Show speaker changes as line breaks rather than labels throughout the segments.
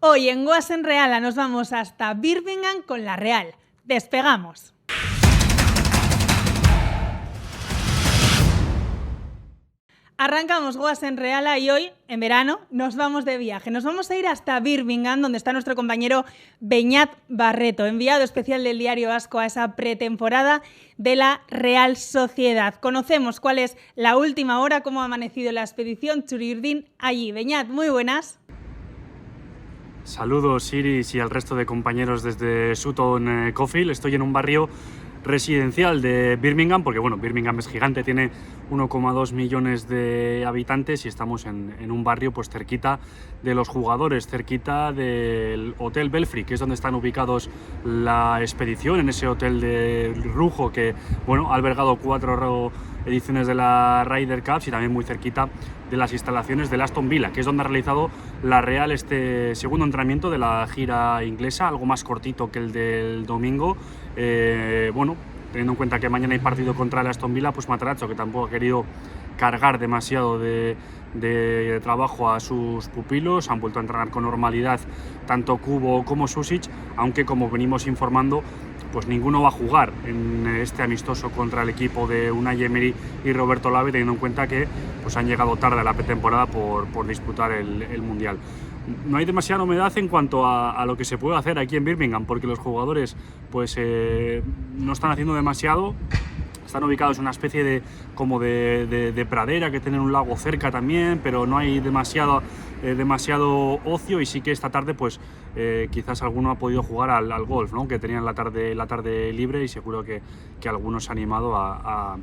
Hoy en Guas en Reala nos vamos hasta Birmingham con la Real. ¡Despegamos! Arrancamos Guas en Reala y hoy, en verano, nos vamos de viaje. Nos vamos a ir hasta Birmingham, donde está nuestro compañero Beñat Barreto, enviado especial del Diario Vasco a esa pretemporada de la Real Sociedad. Conocemos cuál es la última hora, cómo ha amanecido la expedición Txuri-Urdin allí. Beñat, muy buenas.
Saludos Iris y al resto de compañeros desde Sutton Coldfield. Estoy en un barrio residencial de Birmingham, porque bueno, Birmingham es gigante, tiene 1,2 millones de habitantes y estamos en un barrio pues cerquita de los jugadores, cerquita del Hotel Belfry, que es donde están ubicados la expedición, en ese hotel de lujo que bueno, ha albergado 4 ediciones de la Ryder Cup y también muy cerquita de las instalaciones del Aston Villa, que es donde ha realizado la Real este segundo entrenamiento de la gira inglesa, algo más cortito que el del domingo. Bueno, teniendo en cuenta que mañana hay partido contra el Aston Villa, pues Matarazzo, que tampoco ha querido cargar demasiado de trabajo a sus pupilos, han vuelto a entrenar con normalidad tanto Kubo como Susic, aunque como venimos informando, pues ninguno va a jugar en este amistoso contra el equipo de Unai Emery y Roberto Lave, teniendo en cuenta que pues han llegado tarde a la pretemporada por disputar el Mundial. No hay demasiada novedad en cuanto a lo que se puede hacer aquí en Birmingham, porque los jugadores pues no están haciendo demasiado. Están ubicados en una especie de pradera, que tienen un lago cerca también, pero no hay demasiado ocio, y sí que esta tarde pues quizás alguno ha podido jugar al golf, ¿no? Que tenían la tarde libre, y seguro que algunos se han animado a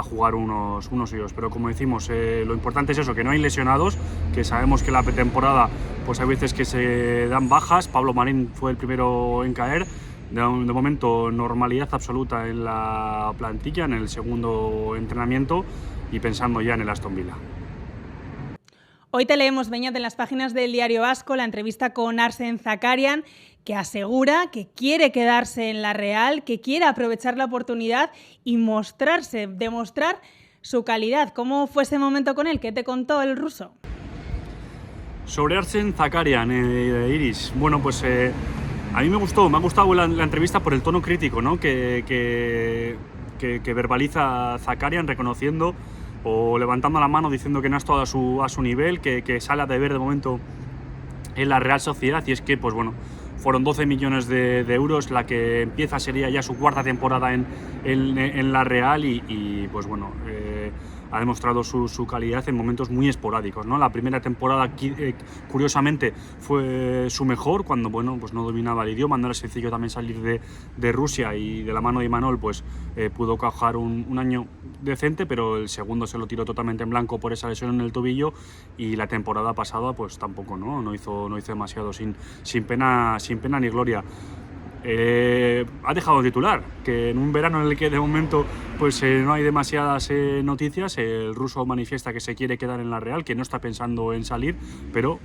jugar unos suyos. Pero como decimos, lo importante es eso, que no hay lesionados, que sabemos que la pretemporada pues hay veces que se dan bajas. Pablo Marín fue el primero en caer. De momento, normalidad absoluta en la plantilla, en el segundo entrenamiento, y pensando ya en el Aston Villa.
Hoy te leemos, Beñat, en las páginas del Diario Vasco la entrevista con Arsène Zakarian, que asegura que quiere quedarse en la Real, que quiere aprovechar la oportunidad y demostrar su calidad. ¿Cómo fue ese momento con él? ¿Qué te contó el ruso?
Sobre Arsène Zakarian, Iris, bueno, pues a mí me ha gustado la entrevista por el tono crítico, ¿no? que verbaliza Zakarian, reconociendo o levantando la mano, diciendo que no ha estado a su nivel, que sale a deber de momento en la Real Sociedad. Y es que, pues bueno, fueron 12 millones de euros, la que empieza sería ya su cuarta temporada en la Real, y pues bueno, ha demostrado su calidad en momentos muy esporádicos, ¿no? La primera temporada, curiosamente, fue su mejor, cuando bueno, pues no dominaba el idioma, no era sencillo también salir de Rusia, y de la mano de Imanol pues pudo cajar un año decente, pero el segundo se lo tiró totalmente en blanco por esa lesión en el tobillo, y la temporada pasada pues tampoco, no hizo demasiado, sin pena ni gloria. Ha dejado de titular, que en un verano en el que de momento pues no hay demasiadas noticias. El ruso manifiesta que se quiere quedar en la Real, que no está pensando en salir, pero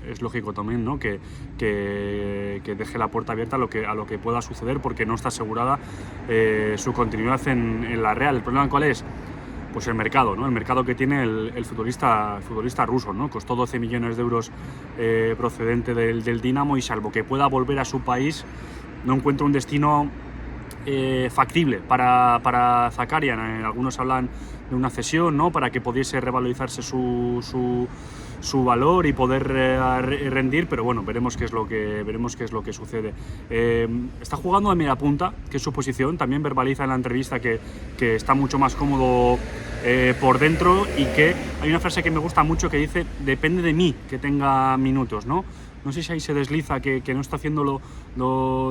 es lógico también, ¿no? que deje la puerta abierta a lo que pueda suceder, porque no está asegurada su continuidad en la Real. ¿El problema cuál es? Pues el mercado, ¿no? El mercado que tiene el futbolista ruso, ¿no? Costó 12 millones de euros procedente del Dinamo, y salvo que pueda volver a su país, no encuentra un destino factible para Zakarian. Algunos hablan de una cesión, ¿no? Para que pudiese revalorizarse su valor y poder rendir, pero bueno, veremos qué es lo que sucede. Está jugando de media punta, que es su posición. También verbaliza en la entrevista que está mucho más cómodo por dentro, y que hay una frase que me gusta mucho que dice: depende de mí que tenga minutos, ¿no? No sé si ahí se desliza que no está haciéndolo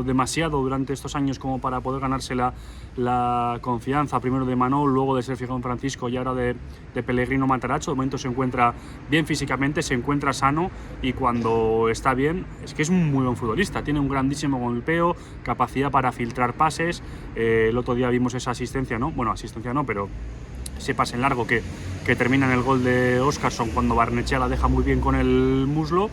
demasiado durante estos años como para poder ganarse la confianza, primero de Manol, luego de Sergio Francisco y ahora de Pellegrino Matarazzo. De momento se encuentra bien físicamente, se encuentra sano, y cuando está bien es que es un muy buen futbolista. Tiene un grandísimo golpeo, capacidad para filtrar pases. El otro día vimos esa asistencia, ¿no? Bueno, asistencia no, pero ese pase en largo que termina en el gol de Óscarson, cuando Barnechea la deja muy bien con el muslo.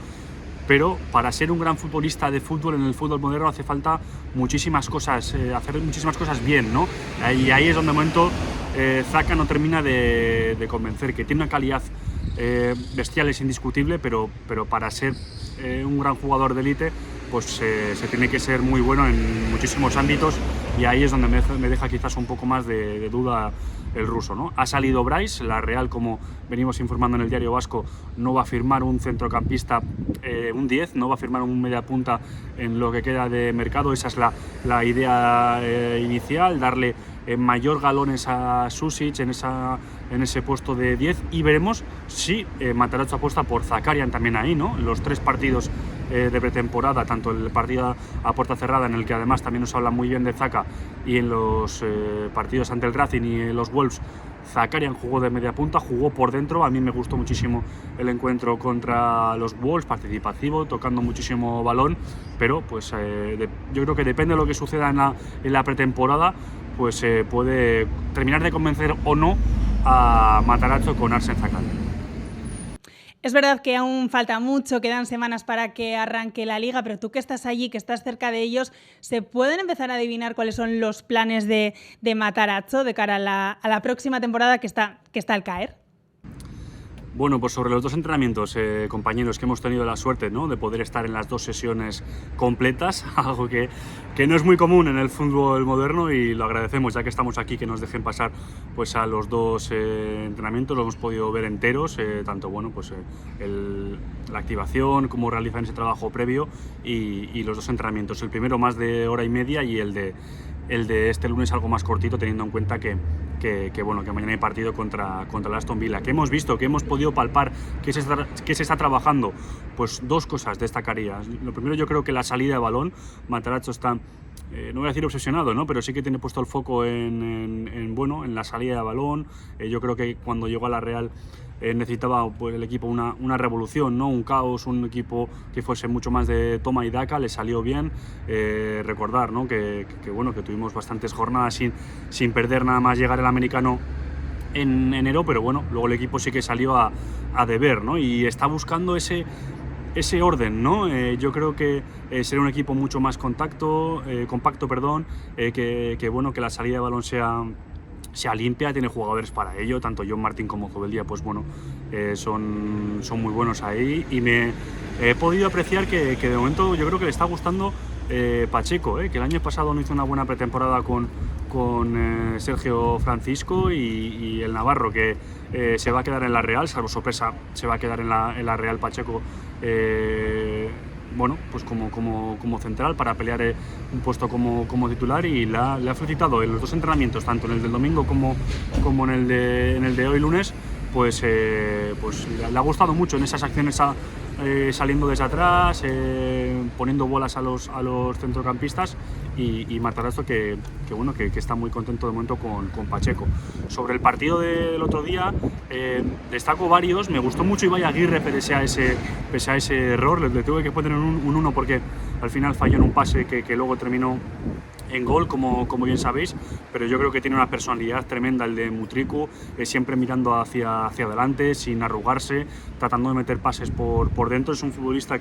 Pero para ser un gran futbolista de fútbol en el fútbol moderno hace falta muchísimas cosas, hacer muchísimas cosas bien, ¿no? Y ahí es donde de momento Zaka no termina de convencer, que tiene una calidad bestial, es indiscutible, pero para ser un gran jugador de élite, pues se tiene que ser muy bueno en muchísimos ámbitos, y ahí es donde me deja quizás un poco más de duda el ruso, ¿no? Ha salido Brais, la Real, como venimos informando en el Diario Vasco, no va a firmar un centrocampista, un 10, no va a firmar un mediapunta en lo que queda de mercado. Esa es la idea inicial, darle mayor galones a Susic en ese puesto de 10, y veremos si Matarazzo apuesta por Zakarian también ahí, ¿no? Los 3 partidos de pretemporada, tanto el partido a puerta cerrada, en el que además también nos habla muy bien de Zaka, y en los partidos ante el Racing y en los Wolves, Zakarian jugó de media punta, jugó por dentro. A mí me gustó muchísimo el encuentro contra los Wolves, participativo, tocando muchísimo balón, pero pues yo creo que depende de lo que suceda en la pretemporada, pues puede terminar de convencer o no a Matarazzo con Arsène Zakarian.
Es verdad que aún falta mucho, quedan semanas para que arranque la Liga, pero tú que estás allí, que estás cerca de ellos, ¿se pueden empezar a adivinar cuáles son los planes de Matarazzo de cara a la próxima temporada que está al caer?
Bueno, pues sobre los 2 entrenamientos, compañeros, que hemos tenido la suerte, ¿no?, de poder estar en las 2 sesiones completas, algo que no es muy común en el fútbol moderno, y lo agradecemos, ya que estamos aquí, que nos dejen pasar pues a los 2 entrenamientos. Lo hemos podido ver enteros, tanto bueno, pues la activación, cómo realizan ese trabajo previo, y los 2 entrenamientos. El primero más de hora y media, y el de este lunes algo más cortito, teniendo en cuenta que mañana hay partido contra el Aston Villa. ¿Qué hemos visto? ¿Qué hemos podido palpar? ¿Qué se está trabajando? Pues 2 cosas destacaría. Lo primero, yo creo que la salida de balón. Matarazzo está, no voy a decir obsesionado, ¿no?, pero sí que tiene puesto el foco en la salida de balón. Yo creo que cuando llegó a la Real necesitaba, pues, el equipo una revolución, ¿no?, un caos, un equipo que fuese mucho más de toma y daca. Le salió bien. Recordar, ¿no?, que tuvimos bastantes jornadas sin perder nada más llegar el americano en enero, pero bueno, luego el equipo sí que salió a deber, ¿no?, y está buscando ese orden, ¿no? Yo creo que será un equipo mucho más compacto, que la salida de balón sea limpia. Tiene jugadores para ello, tanto John Martín como Zubeldia, pues bueno, son muy buenos ahí, y me he podido apreciar que de momento yo creo que le está gustando Pacheco, que el año pasado no hizo una buena pretemporada con Sergio Francisco, y el navarro, que se va a quedar en la Real, salvo sorpresa, se va a quedar en la Real Pacheco, pues como central, para pelear un puesto como titular, y le ha felicitado en los 2 entrenamientos, tanto en el del domingo como en el de hoy lunes. Pues le ha gustado mucho en esas acciones saliendo desde atrás, poniendo bolas a los centrocampistas, y Matarazzo que está muy contento de momento con Pacheco. Sobre el partido del otro día, destaco varios. Me gustó mucho Ibai Aguirre, pese a ese error. Le tuve que poner un 1 porque al final falló en un pase que luego terminó en gol, como bien sabéis, pero yo creo que tiene una personalidad tremenda el de Mutriku, siempre mirando hacia adelante, sin arrugarse, tratando de meter pases por dentro. Es un futbolista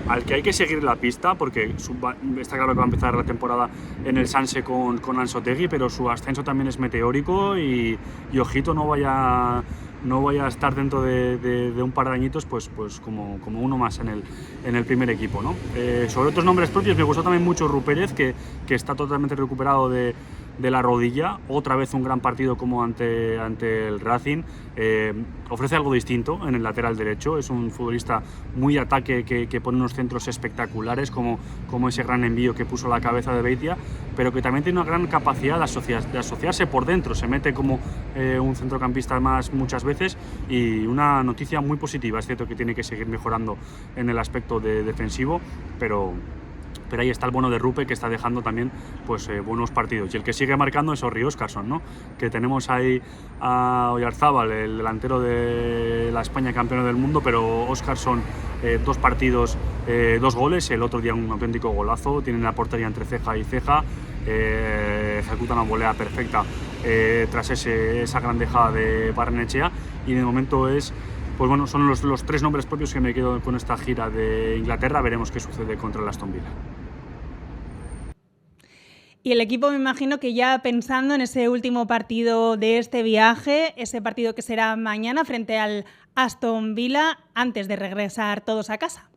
al que hay que seguir la pista, porque está claro que va a empezar la temporada en el Sanse con Anzoátegui, pero su ascenso también es meteórico, y ojito, no vaya a estar dentro de un par de añitos pues como uno más en el primer equipo, ¿no? Sobre otros nombres propios, me gustó también mucho Rupérez, que está totalmente recuperado de la rodilla. Otra vez un gran partido como ante el Racing. Ofrece algo distinto en el lateral derecho. Es un futbolista muy ataque, que pone unos centros espectaculares, como ese gran envío que puso la cabeza de Beitia, pero que también tiene una gran capacidad de asociarse por dentro. Se mete como un centrocampista más muchas veces, y una noticia muy positiva. Es cierto que tiene que seguir mejorando en el aspecto defensivo, pero ahí está el bueno de Rupe, que está dejando también pues buenos partidos. Y el que sigue marcando es Orri Óscarsson, ¿no?, que tenemos ahí a Oyarzábal, el delantero de la España campeona del mundo, pero Óscarsson, 2 partidos, 2 goles. El otro día un auténtico golazo. Tienen la portería entre ceja y ceja, ejecuta una volea perfecta tras esa gran dejada de Barrenechea, y de momento son los 3 nombres propios que me quedo con esta gira de Inglaterra. Veremos qué sucede contra el Aston Villa.
Y el equipo, me imagino que ya pensando en ese último partido de este viaje, ese partido que será mañana frente al Aston Villa, antes de regresar todos a casa.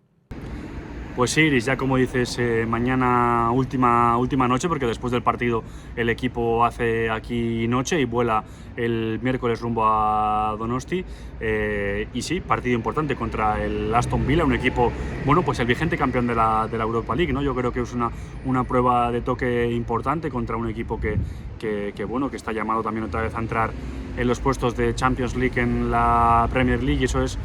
Pues sí, Iris, ya como dices, mañana última noche, porque después del partido el equipo hace aquí noche y vuela el miércoles rumbo a Donosti. Y sí, partido importante contra el Aston Villa, un equipo, bueno, pues el vigente campeón de la Europa League, ¿no? Yo creo que es una prueba de toque importante contra un equipo que está llamado también otra vez a entrar en los puestos de Champions League en la Premier League, y eso es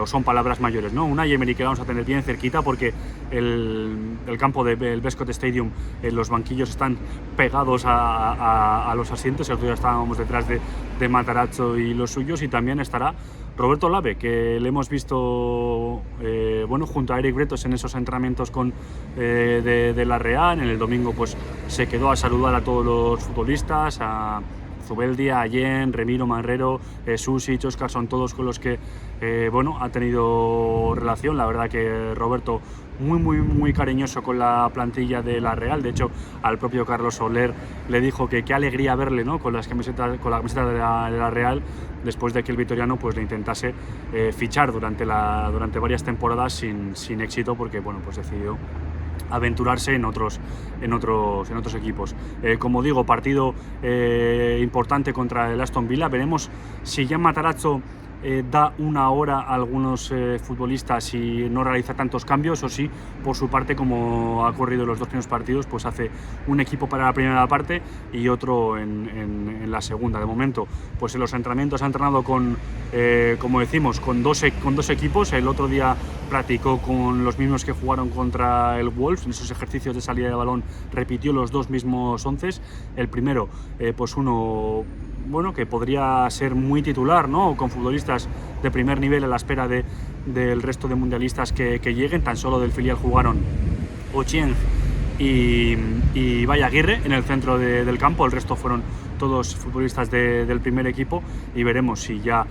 o son palabras mayores, ¿no? Una Emery que vamos a tener bien cerquita porque el campo del Bescot Stadium, los banquillos están pegados a los asientos. El otro día estábamos detrás de Matarazzo y los suyos, y también estará Roberto Lave, que le hemos visto junto a Eric Bretos en esos entrenamientos de la Real. En el domingo pues se quedó a saludar a todos los futbolistas, a Zubeldia, Allen, Remiro, Marrero, Susic, Óscar, son todos con los que ha tenido relación. La verdad que Roberto muy cariñoso con la plantilla de la Real. De hecho, al propio Carlos Soler le dijo que qué alegría verle, ¿no?, con la camiseta de la Real, después de que el vitoriano pues le intentase fichar durante varias temporadas sin éxito, porque pues decidió aventurarse en otros equipos. Como digo, partido importante contra el Aston Villa. Veremos si ya Matarazzo da una hora a algunos futbolistas y no realiza tantos cambios, o si por su parte, como ha ocurrido en los dos primeros partidos, pues hace un equipo para la primera parte y otro en la segunda. De momento, pues en los entrenamientos ha entrenado como decimos, con dos equipos. El otro día practicó con los mismos que jugaron contra el Wolves. En esos ejercicios de salida de balón repitió los dos mismos onces. El primero, pues uno que podría ser muy titular, ¿no?, con futbolistas de primer nivel a la espera del resto de mundialistas que lleguen. Tan solo del filial jugaron Ochieng y Valle Aguirre en el centro del campo. El resto fueron todos futbolistas del primer equipo, y veremos si ya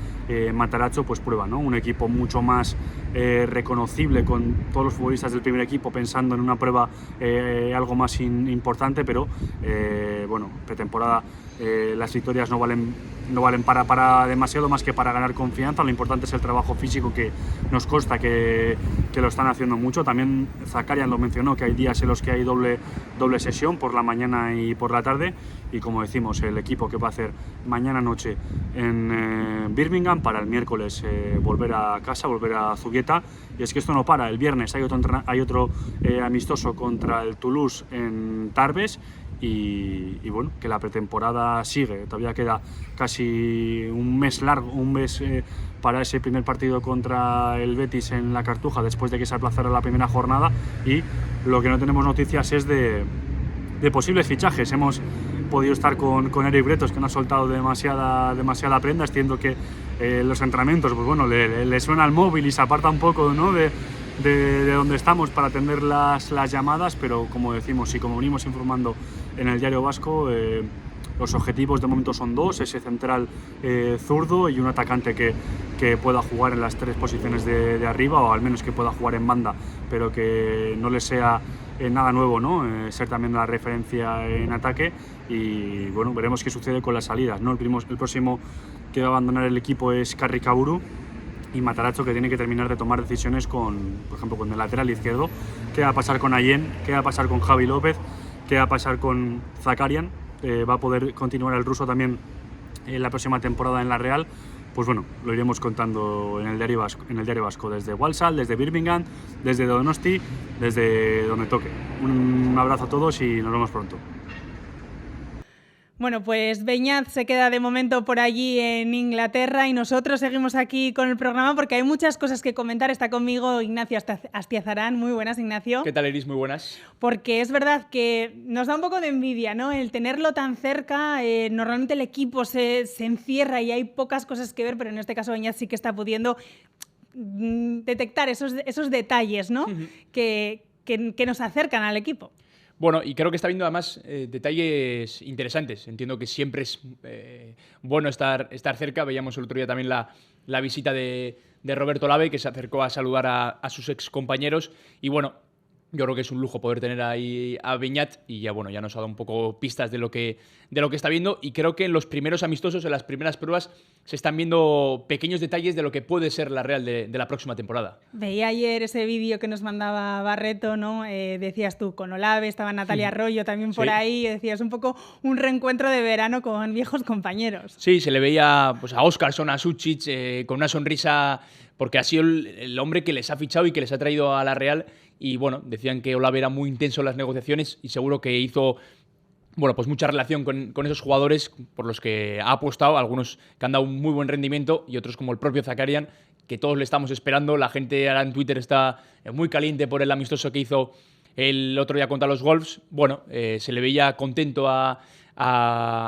Matarazzo pues prueba, ¿no?, un equipo mucho más reconocible con todos los futbolistas del primer equipo, pensando en una prueba algo más importante. Pero pretemporada, las victorias no valen para demasiado más que para ganar confianza. Lo importante es el trabajo físico, que nos consta que lo están haciendo mucho. También Zakarian lo mencionó, que hay días en los que hay doble sesión, por la mañana y por la tarde. Y como decimos, el equipo que va a hacer mañana noche en Birmingham, para el miércoles volver a casa, volver a Zubieta. Y es que esto no para. El viernes hay otro amistoso contra el Toulouse en Tarbes. Y que la pretemporada sigue. Todavía queda casi un mes para ese primer partido contra el Betis en la Cartuja, después de que se aplazara la primera jornada. Y lo que no tenemos noticias es de posibles fichajes. Hemos podido estar con Eric Bretos, que no ha soltado demasiada prenda, entiendo que los entrenamientos le suena al móvil y se aparta un poco, ¿no?, de donde estamos para atender las llamadas. Pero como decimos y como venimos informando en el Diario Vasco, los objetivos de momento son dos: ese central zurdo y un atacante que pueda jugar en las tres posiciones de arriba, o al menos que pueda jugar en banda, pero que no le sea nada nuevo, ¿no?, ser también la referencia en ataque. Y veremos qué sucede con las salidas, ¿no? El próximo que va a abandonar el equipo es Karri Kaburu, y Matarazzo, que tiene que terminar de tomar decisiones por ejemplo, con el lateral izquierdo. ¿Qué va a pasar con Allen? ¿Qué va a pasar con Javi López? ¿Qué va a pasar con Zakarian? ¿Va a poder continuar el ruso también en la próxima temporada en la Real? Pues lo iremos contando en el Diario Vasco, desde Walsall, desde Birmingham, desde Donosti, desde donde toque. Un abrazo a todos y nos vemos pronto.
Bueno, pues Beñat se queda de momento por allí en Inglaterra, y nosotros seguimos aquí con el programa porque hay muchas cosas que comentar. Está conmigo Ignacio Astiazarán. Muy buenas, Ignacio.
¿Qué tal, Iris? Muy buenas.
Porque es verdad que nos da un poco de envidia, ¿no?, el tenerlo tan cerca. Normalmente el equipo se encierra y hay pocas cosas que ver, pero en este caso Beñat sí que está pudiendo detectar esos detalles, ¿no?, que nos acercan al equipo.
Bueno, y creo que está viendo además detalles interesantes. Entiendo que siempre es bueno estar cerca. Veíamos el otro día también la visita de Roberto Lave, que se acercó a saludar a sus ex compañeros. Y Yo creo que es un lujo poder tener ahí a Beñat y ya, bueno, ya nos ha dado un poco pistas de lo que está viendo, y creo que en los primeros amistosos, en las primeras pruebas, se están viendo pequeños detalles de lo que puede ser la Real de la próxima temporada.
Veía ayer ese vídeo que nos mandaba Barreto, ¿no? Decías tú, con Olave, estaba Natalia Arroyo también por ahí, decías un poco un reencuentro de verano con viejos compañeros.
Sí, se le veía pues, a Óscarsson, a Sučić, con una sonrisa, porque ha sido el hombre que les ha fichado y que les ha traído a la Real. Y bueno, decían que Olave era muy intenso en las negociaciones y seguro que hizo, bueno, pues mucha relación con esos jugadores por los que ha apostado, algunos que han dado un muy buen rendimiento y otros como el propio Zakarian, que todos le estamos esperando. La gente ahora en Twitter está muy caliente por el amistoso que hizo el otro día contra los Wolves. Bueno, se le veía contento a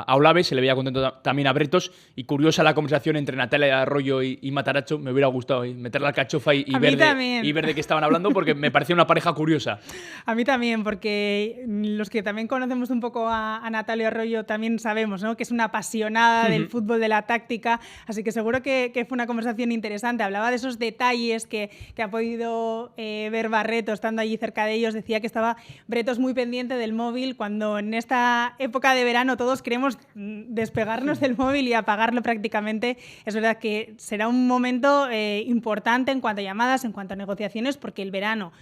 Olave, se le veía contento también a Bretos, y curiosa la conversación entre Natalia Arroyo y Matarazzo. Me hubiera gustado meter la alcachofa y ver de qué estaban hablando, porque me parecía una pareja curiosa.
A mí también, porque los que también conocemos un poco a Natalia Arroyo también sabemos, ¿no?, que es una apasionada del fútbol, de la táctica, así que seguro que fue una conversación interesante. Hablaba de esos detalles que ha podido ver Barreto estando allí cerca de ellos. Decía que estaba Bretos muy pendiente del móvil, cuando en esta época de verano todos queremos despegarnos del móvil y apagarlo prácticamente. Es verdad que será un momento importante en cuanto a llamadas, en cuanto a negociaciones, porque el verano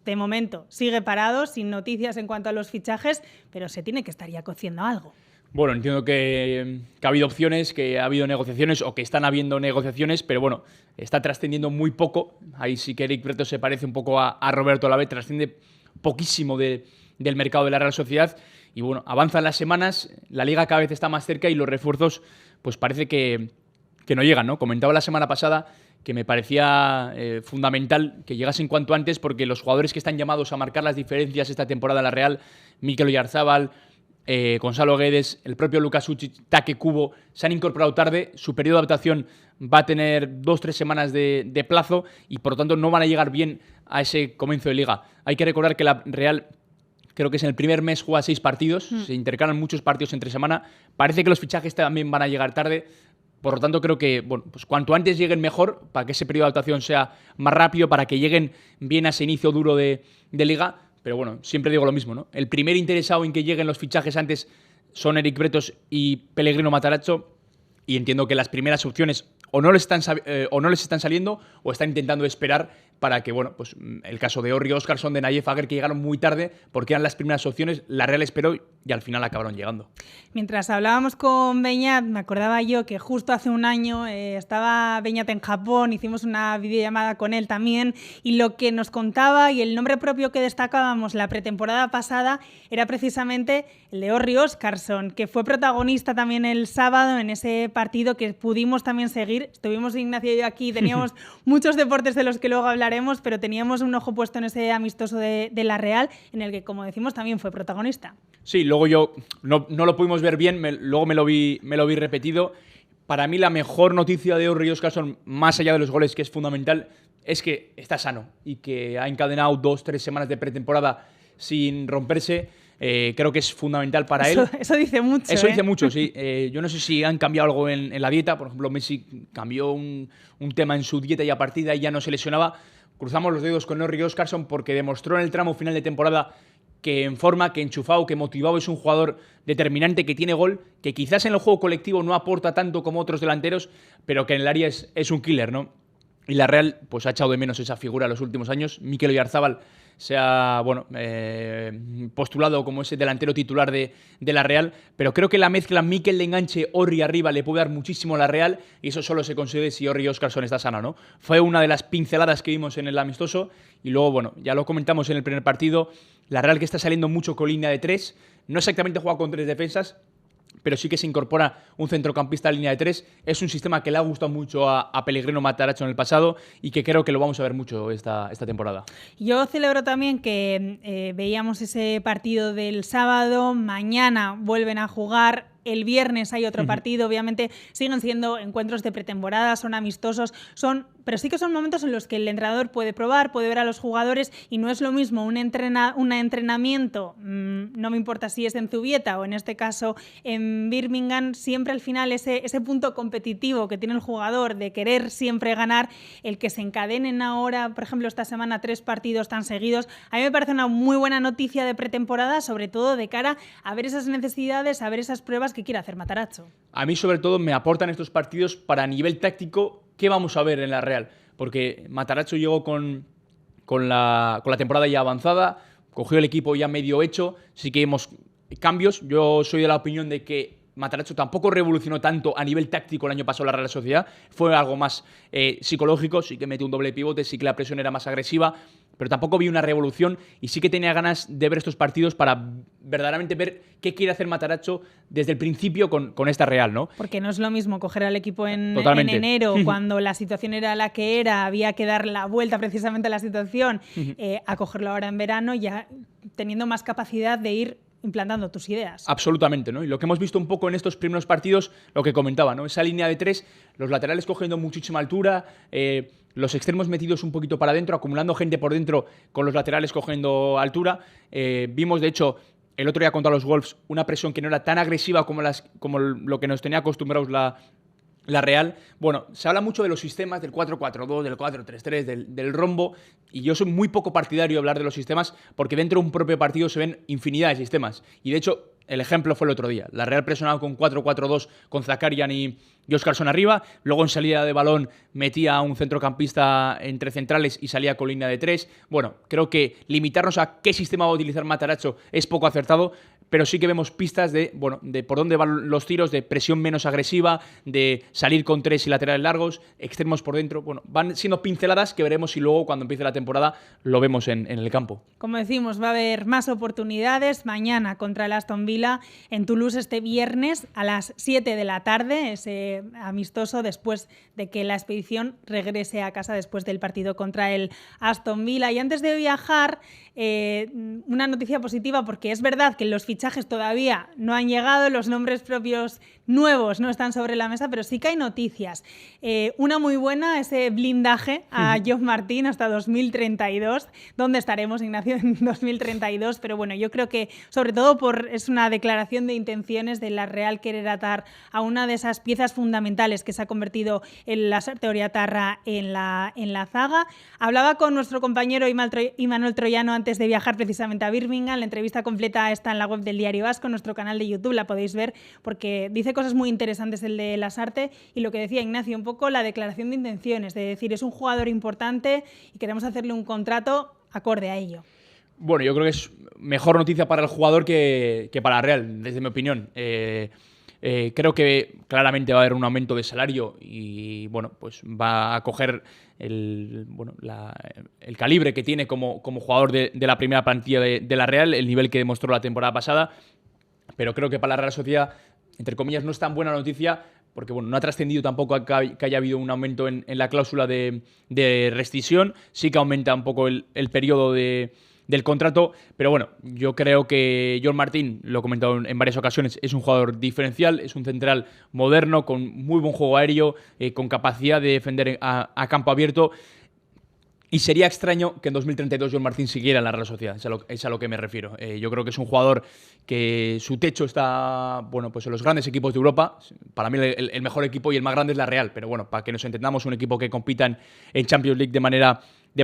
de momento sigue parado, sin noticias en cuanto a los fichajes, pero se tiene que estar ya cociendo algo.
Bueno, entiendo que ha habido opciones, que ha habido negociaciones o que están habiendo negociaciones, pero bueno, está trascendiendo muy poco. Ahí sí que Eric Bretos se parece un poco a Roberto Olave, trasciende poquísimo del mercado de la Real Sociedad. Y bueno, avanzan las semanas, la Liga cada vez está más cerca y los refuerzos pues parece que no llegan, ¿no? Comentaba la semana pasada que me parecía fundamental que llegasen cuanto antes, porque los jugadores que están llamados a marcar las diferencias esta temporada en la Real, Mikel Oyarzabal, Gonzalo Guedes, el propio Luka Sučić, Take Kubo, se han incorporado tarde. Su periodo de adaptación va a tener 2-3 semanas de plazo y por lo tanto no van a llegar bien a ese comienzo de Liga. Hay que recordar que la Real, creo que es en el primer mes, juega 6 partidos, se intercalan muchos partidos entre semana. Parece que los fichajes también van a llegar tarde. Por lo tanto, creo que bueno, pues cuanto antes lleguen mejor, para que ese periodo de adaptación sea más rápido, para que lleguen bien a ese inicio duro de Liga. Pero bueno, siempre digo lo mismo, ¿no? El primer interesado en que lleguen los fichajes antes son Eric Bretos y Pellegrino Matarazzo, y entiendo que las primeras opciones o no les están saliendo o están intentando esperar para que, bueno, pues el caso de Orri, Óscarsson, de Nayef Aguer, que llegaron muy tarde porque eran las primeras opciones, la Real esperó y al final acabaron llegando.
Mientras hablábamos con Beñat, me acordaba yo que justo hace un año estaba Beñat en Japón, hicimos una videollamada con él también, y lo que nos contaba y el nombre propio que destacábamos la pretemporada pasada era precisamente el de Orri Óscarsson, que fue protagonista también el sábado en ese partido que pudimos también seguir. Estuvimos Ignacio y yo aquí, teníamos muchos deportes de los que luego hablaremos, pero teníamos un ojo puesto en ese amistoso de la Real, en el que, como decimos, también fue protagonista.
Sí, luego yo no lo pudimos ver bien, luego me lo vi repetido. Para mí la mejor noticia de Orri Óscarsson, más allá de los goles, que es fundamental, es que está sano y que ha encadenado 2-3 semanas de pretemporada sin romperse. Creo que es fundamental para él.
Eso dice mucho.
Eso dice mucho, sí. Yo no sé si han cambiado algo en la dieta. Por ejemplo, Messi cambió un tema en su dieta y a partir de ahí ya no se lesionaba. Cruzamos los dedos con Orri Óscarsson porque demostró en el tramo final de temporada que en forma, que enchufado, que motivado, es un jugador determinante, que tiene gol, que quizás en el juego colectivo no aporta tanto como otros delanteros, pero que en el área es un killer, ¿no? Y la Real pues ha echado de menos esa figura en los últimos años. Mikel Oyarzabal se ha postulado como ese delantero titular de la Real, pero creo que la mezcla Mikel de enganche, Orri arriba, le puede dar muchísimo a la Real, y eso solo se consigue si Orri Óscarsson está sano, ¿no? Fue una de las pinceladas que vimos en el amistoso, y luego, bueno, ya lo comentamos en el primer partido, la Real que está saliendo mucho con línea de 3, no exactamente juega con 3 defensas, pero sí que se incorpora un centrocampista en línea de 3. Es un sistema que le ha gustado mucho a Pellegrino Matarazzo en el pasado y que creo que lo vamos a ver mucho esta temporada.
Yo celebro también que veíamos ese partido del sábado, mañana vuelven a jugar. El viernes hay otro partido, obviamente siguen siendo encuentros de pretemporada, son amistosos, son pero sí que son momentos en los que el entrenador puede probar, puede ver a los jugadores y no es lo mismo un entrenamiento, no me importa si es en Zubieta o en este caso en Birmingham, siempre al final ese punto competitivo que tiene el jugador de querer siempre ganar, el que se encadenen ahora, por ejemplo, esta semana 3 partidos tan seguidos, a mí me parece una muy buena noticia de pretemporada, sobre todo de cara a ver esas necesidades, a ver esas pruebas que quiere hacer Matarazzo.
A mí, sobre todo, me aportan estos partidos para nivel táctico, ¿qué vamos a ver en la Real? Porque Matarazzo llegó con la temporada ya avanzada, cogió el equipo ya medio hecho, sí que hemos cambios. Yo soy de la opinión de que Matarazzo tampoco revolucionó tanto a nivel táctico el año pasado la Real Sociedad, fue algo más psicológico, sí que metió un doble pivote, sí que la presión era más agresiva, pero tampoco vi una revolución y sí que tenía ganas de ver estos partidos para verdaderamente ver qué quiere hacer Matarazzo desde el principio con esta Real, ¿no?
Porque no es lo mismo coger al equipo en enero, cuando la situación era la que era, había que dar la vuelta precisamente a la situación, a cogerlo ahora en verano, ya teniendo más capacidad de ir implantando tus ideas.
Absolutamente, ¿no? Y lo que hemos visto un poco en estos primeros partidos, lo que comentaba, ¿no? Esa línea de 3, los laterales cogiendo muchísima altura, los extremos metidos un poquito para adentro, acumulando gente por dentro con los laterales cogiendo altura. Vimos, de hecho, el otro día contra los Wolves, una presión que no era tan agresiva como lo que nos tenía acostumbrados la Real. Bueno, se habla mucho de los sistemas, del 4-4-2, del 4-3-3, del rombo, y yo soy muy poco partidario de hablar de los sistemas porque dentro de un propio partido se ven infinidad de sistemas. Y de hecho, el ejemplo fue el otro día. La Real presionaba con 4-4-2 con Zakarian y Óscarson arriba, luego en salida de balón metía a un centrocampista entre centrales y salía con línea de 3. Bueno, creo que limitarnos a qué sistema va a utilizar Matarazzo es poco acertado, pero sí que vemos pistas de por dónde van los tiros, de presión menos agresiva, de salir con 3 y laterales largos, extremos por dentro. Bueno, van siendo pinceladas que veremos si luego cuando empiece la temporada lo vemos en el campo.
Como decimos, va a haber más oportunidades mañana contra el Aston Villa en Toulouse este viernes a las 7 de la tarde, ese amistoso después de que la expedición regrese a casa después del partido contra el Aston Villa. Y antes de viajar, una noticia positiva, porque es verdad que los fichajes todavía no han llegado, los nombres propios nuevos no están sobre la mesa, pero sí que hay noticias. Una muy buena, ese blindaje a John Martín hasta 2032. ¿Dónde estaremos, Ignacio, en 2032? Pero bueno, yo creo que sobre todo es una declaración de intenciones de la Real querer atar a una de esas piezas fundamentales que se ha convertido en la Oriatarra en la zaga. Hablaba con nuestro compañero Imanol Troyano antes de viajar precisamente a Birmingham. La entrevista completa está en la web del Diario Vasco, en nuestro canal de YouTube, la podéis ver porque dice cosas muy interesantes el de Lasarte y lo que decía Ignacio, un poco la declaración de intenciones, de decir es un jugador importante y queremos hacerle un contrato acorde a ello.
Bueno, yo creo que es mejor noticia para el jugador que para la Real, desde mi opinión. Creo que claramente va a haber un aumento de salario y bueno, pues va a coger el calibre que tiene como jugador de la primera plantilla de la Real, el nivel que demostró la temporada pasada, pero creo que para la Real Sociedad, entre comillas, no es tan buena noticia porque bueno, no ha trascendido tampoco que haya habido un aumento en la cláusula de rescisión, sí que aumenta un poco el periodo del contrato, pero bueno, yo creo que John Martín, lo he comentado en varias ocasiones, es un jugador diferencial, es un central moderno, con muy buen juego aéreo, con capacidad de defender a campo abierto, y sería extraño que en 2032 John Martín siguiera en la Real Sociedad, es a lo que me refiero. Yo creo que es un jugador que su techo está, bueno, pues en los grandes equipos de Europa. Para mí el mejor equipo y el más grande es la Real, pero bueno, para que nos entendamos, un equipo que compita en Champions League de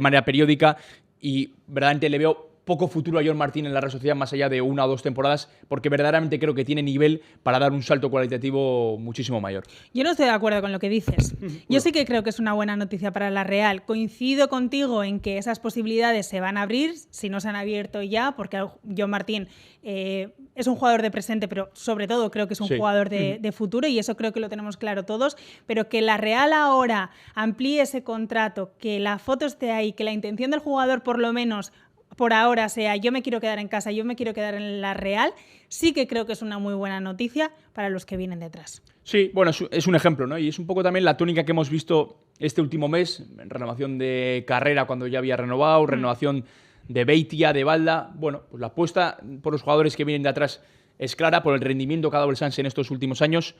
manera periódica, y verdaderamente le veo poco futuro a John Martín en la Real Sociedad más allá de 1 o 2 temporadas, porque verdaderamente creo que tiene nivel para dar un salto cualitativo muchísimo mayor.
Yo no estoy de acuerdo con lo que dices. Yo sí que creo que es una buena noticia para la Real. Coincido contigo en que esas posibilidades se van a abrir, si no se han abierto ya, porque John Martín es un jugador de presente, pero sobre todo creo que es un jugador de futuro, y eso creo que lo tenemos claro todos, pero que la Real ahora amplíe ese contrato, que la foto esté ahí, que la intención del jugador por lo menos por ahora sea yo me quiero quedar en casa, yo me quiero quedar en la Real, sí que creo que es una muy buena noticia para los que vienen detrás.
Sí, bueno, es un ejemplo, ¿no? Y es un poco también la tónica que hemos visto este último mes, renovación de Carrera cuando ya había renovado, renovación de Beitia, de Balda. Bueno, pues la apuesta por los jugadores que vienen de atrás es clara, por el rendimiento que ha dado el Sanse en estos últimos años.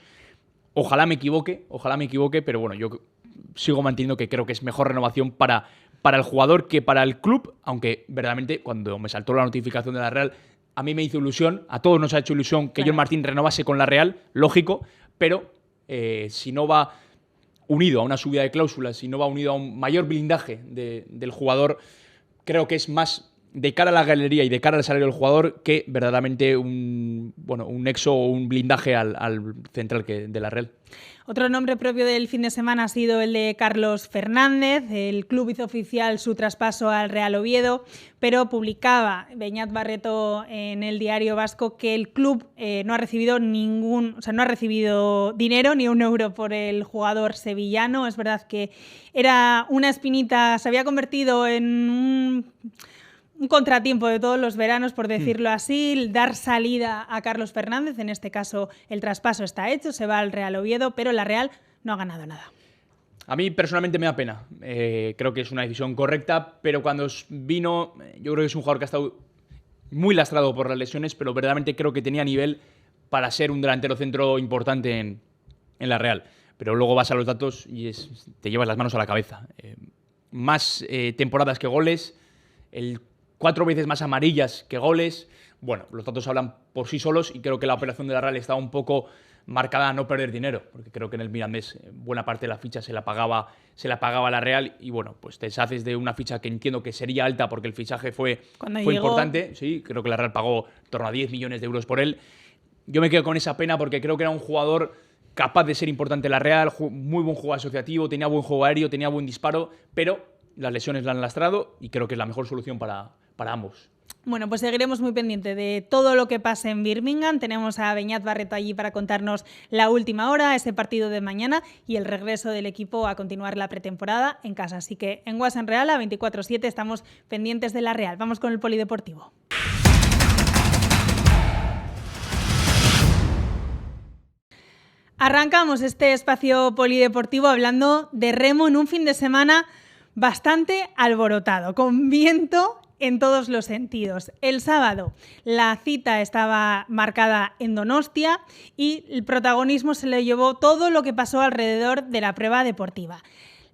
Ojalá me equivoque, pero bueno, yo sigo manteniendo que creo que es mejor renovación para el jugador que para el club, aunque verdaderamente cuando me saltó la notificación de la Real, a mí me hizo ilusión, a todos nos ha hecho ilusión que John Martín renovase con la Real, lógico, pero si no va unido a una subida de cláusulas, si no va unido a un mayor blindaje del jugador, creo que es más de cara a la galería y de cara al salario del jugador que verdaderamente un nexo o un blindaje al central de la Real.
Otro nombre propio del fin de semana ha sido el de Carlos Fernández. El club hizo oficial su traspaso al Real Oviedo, pero publicaba Beñat Barreto en el Diario Vasco que el club no ha recibido dinero, ni un euro por el jugador sevillano. Es verdad que era una espinita, se había convertido en un contratiempo de todos los veranos, por decirlo así, dar salida a Carlos Fernández. En este caso, el traspaso está hecho, se va al Real Oviedo, pero la Real no ha ganado nada.
A mí personalmente me da pena. Creo que es una decisión correcta, pero cuando vino, yo creo que es un jugador que ha estado muy lastrado por las lesiones, pero verdaderamente creo que tenía nivel para ser un delantero centro importante en la Real. Pero luego vas a los datos y te llevas las manos a la cabeza. Más temporadas que goles, 4 veces más amarillas que goles. Bueno, los datos hablan por sí solos y creo que la operación de la Real estaba un poco marcada a no perder dinero, porque creo que en el Mirandés buena parte de la ficha se la pagaba la Real y bueno, pues te deshaces de una ficha que entiendo que sería alta porque el fichaje fue importante. Sí, creo que la Real pagó en torno a 10 millones de euros por él. Yo me quedo con esa pena porque creo que era un jugador capaz de ser importante en la Real, muy buen juego asociativo, tenía buen juego aéreo, tenía buen disparo, pero las lesiones la han lastrado y creo que es la mejor solución para ambos.
Bueno, pues seguiremos muy pendiente de todo lo que pase en Birmingham. Tenemos a Beñat Barreto allí para contarnos la última hora, ese partido de mañana y el regreso del equipo a continuar la pretemporada en casa. Así que en Guas en Real, a 24/7, estamos pendientes de la Real. Vamos con el polideportivo. Arrancamos este espacio polideportivo hablando de remo en un fin de semana bastante alborotado, con viento en todos los sentidos. El sábado la cita estaba marcada en Donostia y el protagonismo se le llevó todo lo que pasó alrededor de la prueba deportiva.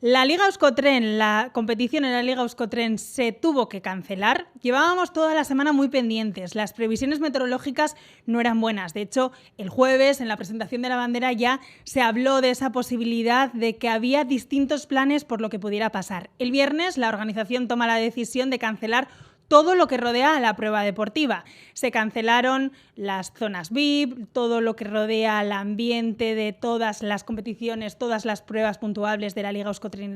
La Liga Euskotren, la competición en la Liga Euskotren se tuvo que cancelar. Llevábamos toda la semana muy pendientes. Las previsiones meteorológicas no eran buenas. De hecho, el jueves, en la presentación de la bandera, ya se habló de esa posibilidad de que había distintos planes por lo que pudiera pasar. El viernes, la organización toma la decisión de cancelar todo lo que rodea a la prueba deportiva. Se cancelaron las zonas VIP, todo lo que rodea al ambiente de todas las competiciones, todas las pruebas puntuables de la Liga Euskotren,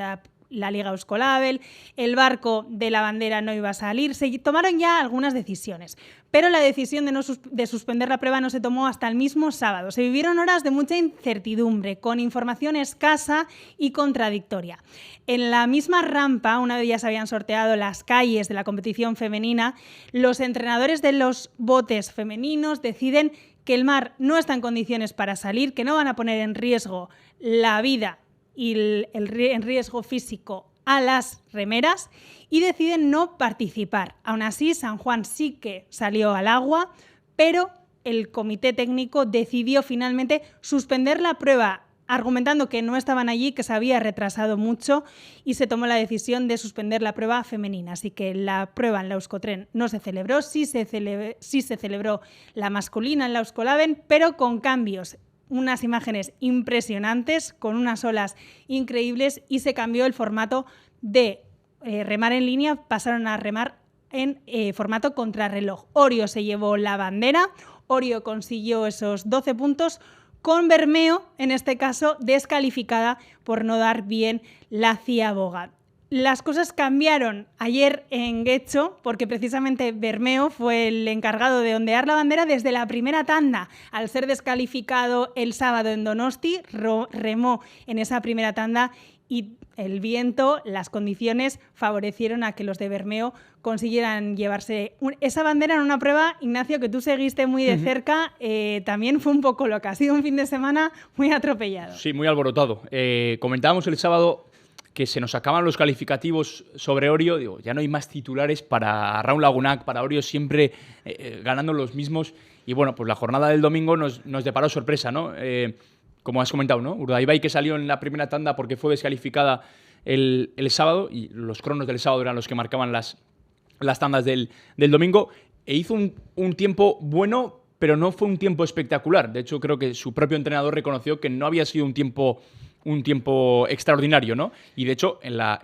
la Liga Euskolabel, el barco de la bandera no iba a salir. Se tomaron ya algunas decisiones, pero la decisión de suspender la prueba no se tomó hasta el mismo sábado. Se vivieron horas de mucha incertidumbre, con información escasa y contradictoria. En la misma rampa, una vez ya se habían sorteado las calles de la competición femenina, los entrenadores de los botes femeninos deciden que el mar no está en condiciones para salir, que no van a poner en riesgo la vida y en riesgo físico a las remeras y deciden no participar. Aún así, San Juan sí que salió al agua, pero el comité técnico decidió finalmente suspender la prueba, argumentando que no estaban allí, que se había retrasado mucho y se tomó la decisión de suspender la prueba femenina. Así que la prueba en la Euskotren no se celebró, sí se celebró la masculina en la Euskolaben, pero con cambios. Unas imágenes impresionantes, con unas olas increíbles y se cambió el formato de remar en línea, pasaron a remar en formato contrarreloj. Orio se llevó la bandera, Orio consiguió esos 12 puntos, con Bermeo, en este caso, descalificada por no dar bien la ciaboga. Las cosas cambiaron ayer en Guecho porque precisamente Bermeo fue el encargado de ondear la bandera desde la primera tanda. Al ser descalificado el sábado en Donosti, remó en esa primera tanda y el viento, las condiciones favorecieron a que los de Bermeo consiguieran llevarse esa bandera en una prueba, Ignacio, que tú seguiste muy de cerca, también fue un poco loca. Ha sido un fin de semana muy atropellado.
Sí, muy alborotado. Comentábamos el sábado que se nos acaban los calificativos sobre Orio. Digo, ya no hay más titulares para Raúl Lagunac, para Orio, siempre ganando los mismos. Y bueno, pues la jornada del domingo nos deparó sorpresa, ¿no? como has comentado, ¿no? Urdaibai, que salió en la primera tanda porque fue descalificada el sábado, y los cronos del sábado eran los que marcaban las tandas del domingo, e hizo un tiempo bueno, pero no fue un tiempo espectacular. De hecho, creo que su propio entrenador reconoció que no había sido un tiempo extraordinario, ¿no? Y de hecho, en la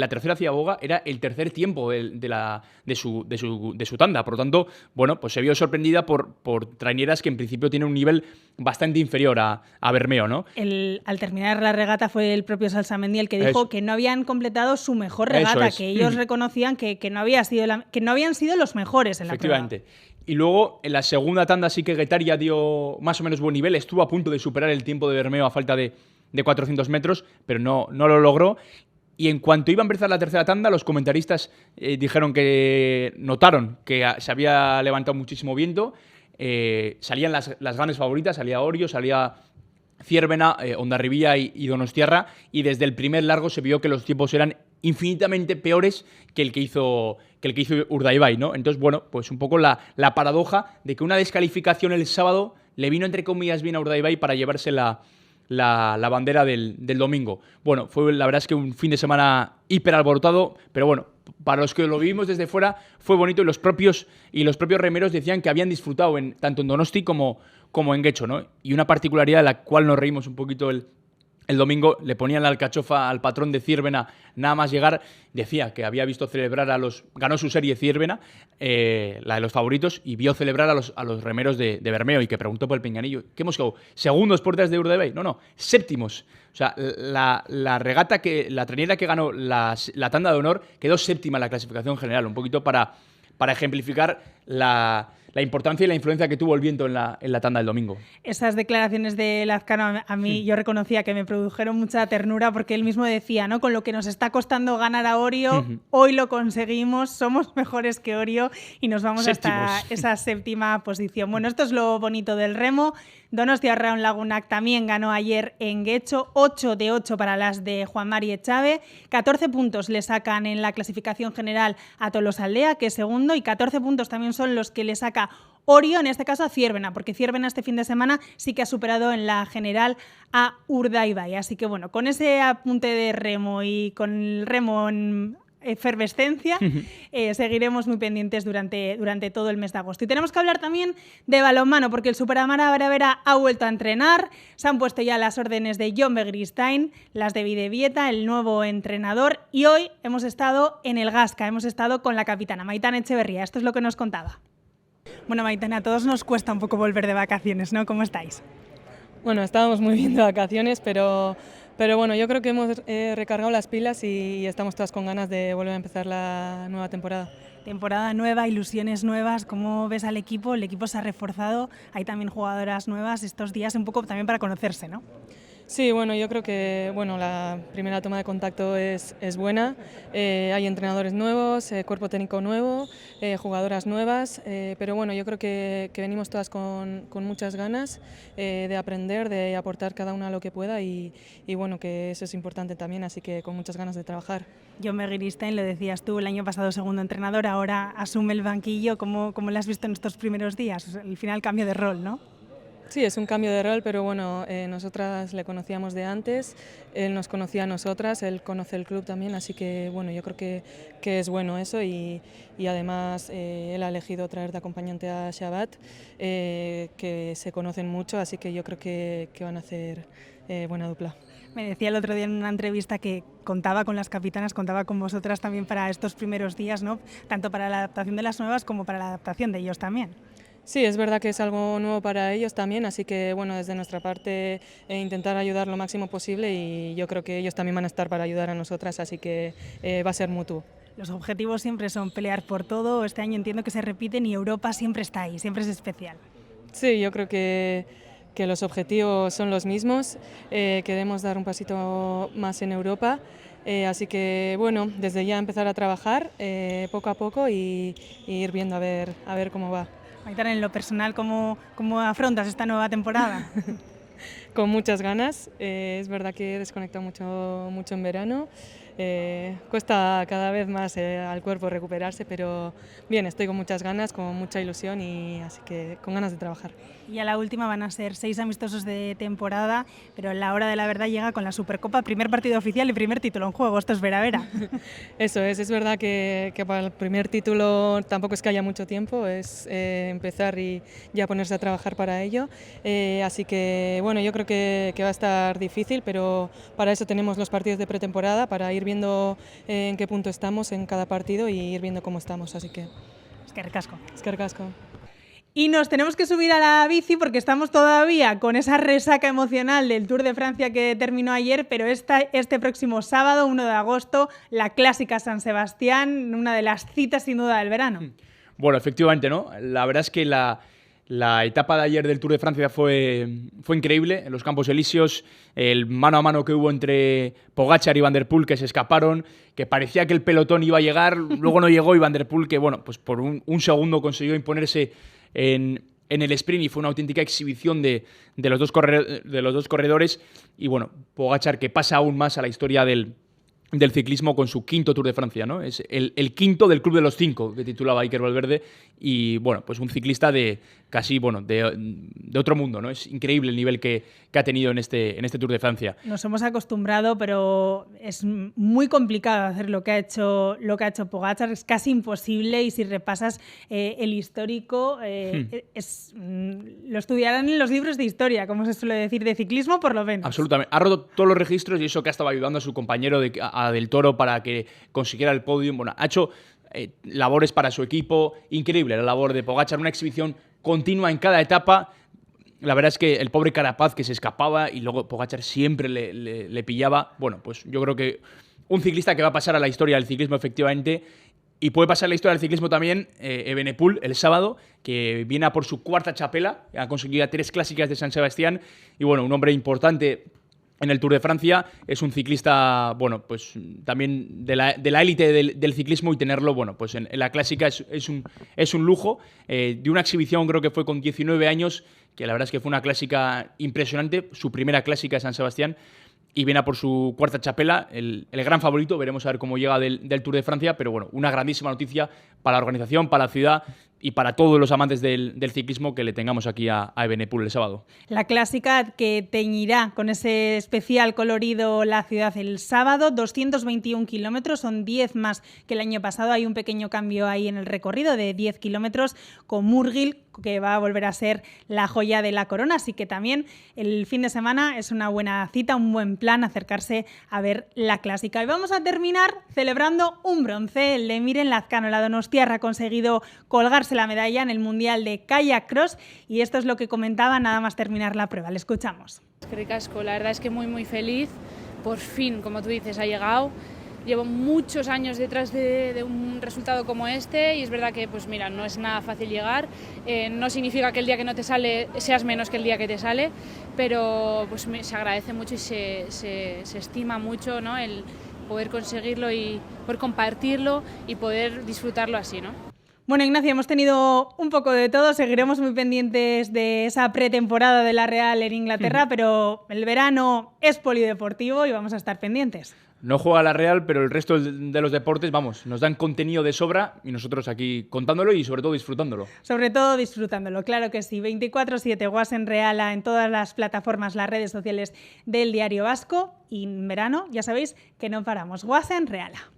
tercera ciaboga era el tercer tiempo de su tanda. Por lo tanto, bueno, pues se vio sorprendida por traineras que en principio tienen un nivel bastante inferior a Bermeo, ¿no?
Al terminar la regata fue el propio Salsamendi el que dijo que no habían completado su mejor regata, que ellos reconocían que no habían sido los mejores en la prueba.
Efectivamente. Y luego, en la segunda tanda sí que Guetaria dio más o menos buen nivel, estuvo a punto de superar el tiempo de Bermeo a falta de 400 metros, pero no lo logró. Y en cuanto iba a empezar la tercera tanda, los comentaristas dijeron que notaron que se había levantado muchísimo viento, salían las grandes favoritas, salía Orio, salía Ciervena, Hondarribía y Donostiarra, y desde el primer largo se vio que los tiempos eran infinitamente peores que el que hizo Urdaibai, ¿no? Entonces, bueno, pues un poco la paradoja de que una descalificación el sábado le vino entre comillas bien a Urdaibai para llevarse la bandera del domingo. Bueno, fue la verdad es que un fin de semana hiper alborotado, pero bueno, para los que lo vivimos desde fuera fue bonito, y los propios remeros decían que habían disfrutado tanto en Donosti como en Getxo, ¿no? Y una particularidad de la cual nos reímos un poquito el domingo, le ponían la alcachofa al patrón de Ciervena nada más llegar, decía que había visto celebrar ganó su serie Ciervena, la de los favoritos, y vio celebrar a los remeros de Bermeo, y que preguntó por el pinganillo, ¿qué hemos quedado? ¿Segundos por detrás de Urdaibai? No, séptimos. O sea, la regata la trainera que ganó la tanda de honor quedó séptima en la clasificación general, un poquito para ejemplificar la importancia y la influencia que tuvo el viento en la tanda del domingo.
Esas declaraciones de Lazcano a mí yo reconocía que me produjeron mucha ternura, porque él mismo decía, ¿no? Con lo que nos está costando ganar a Orio, hoy lo conseguimos, somos mejores que Orio y nos vamos hasta esa séptima posición. Bueno, esto es lo bonito del remo. Donostia Round Lagunak también ganó ayer en Getxo, 8 de 8 para las de Juan Mari Echave, 14 puntos le sacan en la clasificación general a Tolosaldea, que es segundo, y 14 puntos también son los que le saca Orio, en este caso a Ciervena, porque Ciervena este fin de semana sí que ha superado en la general a Urdaibai. Así que bueno, con ese apunte de remo y con el remo en efervescencia, seguiremos muy pendientes durante todo el mes de agosto. Y tenemos que hablar también de balonmano, porque el Superamara Bravera ha vuelto a entrenar, se han puesto ya las órdenes de Jon Begristain, las de Bidebieta, el nuevo entrenador, y hoy hemos estado en el Gasca, hemos estado con la capitana Maitane Echeverría. Esto es lo que nos contaba. Bueno, Maitane, a todos nos cuesta un poco volver de vacaciones, ¿no? ¿Cómo estáis?
Bueno, estábamos muy bien de vacaciones, pero bueno, yo creo que hemos recargado las pilas y estamos todas con ganas de volver a empezar la nueva temporada.
Temporada nueva, ilusiones nuevas, ¿cómo ves al equipo? El equipo se ha reforzado, hay también jugadoras nuevas estos días, un poco también para conocerse, ¿no?
Sí, bueno, yo creo que la primera toma de contacto es buena, hay entrenadores nuevos, cuerpo técnico nuevo, jugadoras nuevas, pero bueno, yo creo que venimos todas con muchas ganas de aprender, de aportar cada una lo que pueda y bueno, que eso es importante también, así que con muchas ganas de trabajar.
Jon Begristain, lo decías tú, el año pasado segundo entrenador, ahora asume el banquillo. ¿Cómo lo has visto en estos primeros días? Al final cambio de rol, ¿no?
Sí, es un cambio de rol, pero bueno, nosotras le conocíamos de antes, él nos conocía a nosotras, él conoce el club también, así que bueno, yo creo que es bueno eso y además él ha elegido traer de acompañante a Shabbat, que se conocen mucho, así que yo creo que van a hacer buena dupla.
Me decía el otro día en una entrevista que contaba con las capitanas, contaba con vosotras también para estos primeros días, ¿no? Tanto para la adaptación de las nuevas como para la adaptación de ellos también.
Sí, es verdad que es algo nuevo para ellos también, así que bueno, desde nuestra parte intentar ayudar lo máximo posible y yo creo que ellos también van a estar para ayudar a nosotras, así que va a ser mutuo.
Los objetivos siempre son pelear por todo, este año entiendo que se repiten y Europa siempre está ahí, siempre es especial.
Sí, yo creo que los objetivos son los mismos, queremos dar un pasito más en Europa, así que bueno, desde ya empezar a trabajar poco a poco y ir viendo a ver cómo va.
Maitane, en lo personal, ¿cómo afrontas esta nueva temporada?
Con muchas ganas, es verdad que he desconectado mucho en verano, cuesta cada vez más al cuerpo recuperarse, pero bien, estoy con muchas ganas, con mucha ilusión y así que con ganas de trabajar.
Y a la última van a ser 6 amistosos de temporada, pero la hora de la verdad llega con la Supercopa, primer partido oficial y primer título en juego. Esto es vera.
Eso es verdad que para el primer título tampoco es que haya mucho tiempo, es empezar y ya ponerse a trabajar para ello. Así que bueno, yo creo que va a estar difícil, pero para eso tenemos los partidos de pretemporada, para ir viendo en qué punto estamos en cada partido y ir viendo cómo estamos. Así que
Eskerrik asko.
eskerrik asko.
Y nos tenemos que subir a la bici porque estamos todavía con esa resaca emocional del Tour de Francia que terminó ayer, pero este próximo sábado, 1 de agosto, la clásica San Sebastián, una de las citas sin duda del verano.
Bueno, efectivamente, ¿no? La verdad es que la etapa de ayer del Tour de Francia fue increíble. En los Campos Elíseos, el mano a mano que hubo entre Pogačar y Van der Poel, que se escaparon, que parecía que el pelotón iba a llegar, luego no llegó, y Van der Poel, que bueno, pues por un segundo consiguió imponerse en el sprint, y fue una auténtica exhibición de los dos corredores. Y bueno, Pogačar, que pasa aún más a la historia del ciclismo con su quinto Tour de Francia, ¿no? Es el quinto del Club de los Cinco, que titulaba Iker Valverde, y bueno, pues un ciclista de casi, bueno, de otro mundo, ¿no? Es increíble el nivel que ha tenido en este Tour de Francia.
Nos hemos acostumbrado, pero es muy complicado hacer lo que ha hecho Pogačar, es casi imposible, y si repasas el histórico, lo estudiarán en los libros de historia, como se suele decir, de ciclismo por lo menos.
Absolutamente. Ha roto todos los registros, y eso que ha estado ayudando a su compañero a Del Toro para que consiguiera el podium. Bueno, ha hecho labores para su equipo. Increíble la labor de Pogačar, una exhibición continua en cada etapa. La verdad es que el pobre Carapaz, que se escapaba y luego Pogačar siempre le pillaba. Bueno, pues yo creo que un ciclista que va a pasar a la historia del ciclismo, efectivamente. Y puede pasar a la historia del ciclismo también Evenepoel el sábado, que viene a por su cuarta txapela, ha conseguido 3 clásicas de San Sebastián, y bueno, un hombre importante en el Tour de Francia. Es un ciclista, bueno, pues también de la élite del ciclismo, y tenerlo, bueno, pues en la clásica es un lujo. De una exhibición, creo que fue con 19 años, que la verdad es que fue una clásica impresionante, su primera clásica de San Sebastián, y viene a por su cuarta txapela, el gran favorito. Veremos a ver cómo llega del Tour de Francia, pero bueno, una grandísima noticia para la organización, para la ciudad y para todos los amantes del ciclismo, que le tengamos aquí a Evenepoel el sábado.
La clásica que teñirá con ese especial colorido la ciudad el sábado, 221 kilómetros, son 10 más que el año pasado. Hay un pequeño cambio ahí en el recorrido de 10 kilómetros con Murgil, que va a volver a ser la joya de la corona, así que también el fin de semana es una buena cita, un buen plan acercarse a ver la clásica. Y vamos a terminar celebrando un bronce. El de Miren Lazcano, la donostiarra, ha conseguido colgarse la medalla en el Mundial de Kayak Cross, y esto es lo que comentaba nada más terminar la prueba. Le escuchamos.
Eskerrik asko, la verdad es que muy feliz, por fin, como tú dices, ha llegado. Llevo muchos años detrás de un resultado como este, y es verdad que, pues mira, no es nada fácil llegar. No significa que el día que no te sale seas menos que el día que te sale, pero pues se agradece mucho y se estima mucho, ¿no?, el poder conseguirlo y poder compartirlo y poder disfrutarlo así, ¿no?
Bueno, Ignacia, hemos tenido un poco de todo, seguiremos muy pendientes de esa pretemporada de la Real en Inglaterra, pero el verano es polideportivo y vamos a estar pendientes.
No juega la Real, pero el resto de los deportes, vamos, nos dan contenido de sobra, y nosotros aquí contándolo y sobre todo disfrutándolo.
Sobre todo disfrutándolo, claro que sí. 24/7 Guasen Reala en todas las plataformas, las redes sociales del Diario Vasco, y en verano ya sabéis que no paramos. Guasen Reala.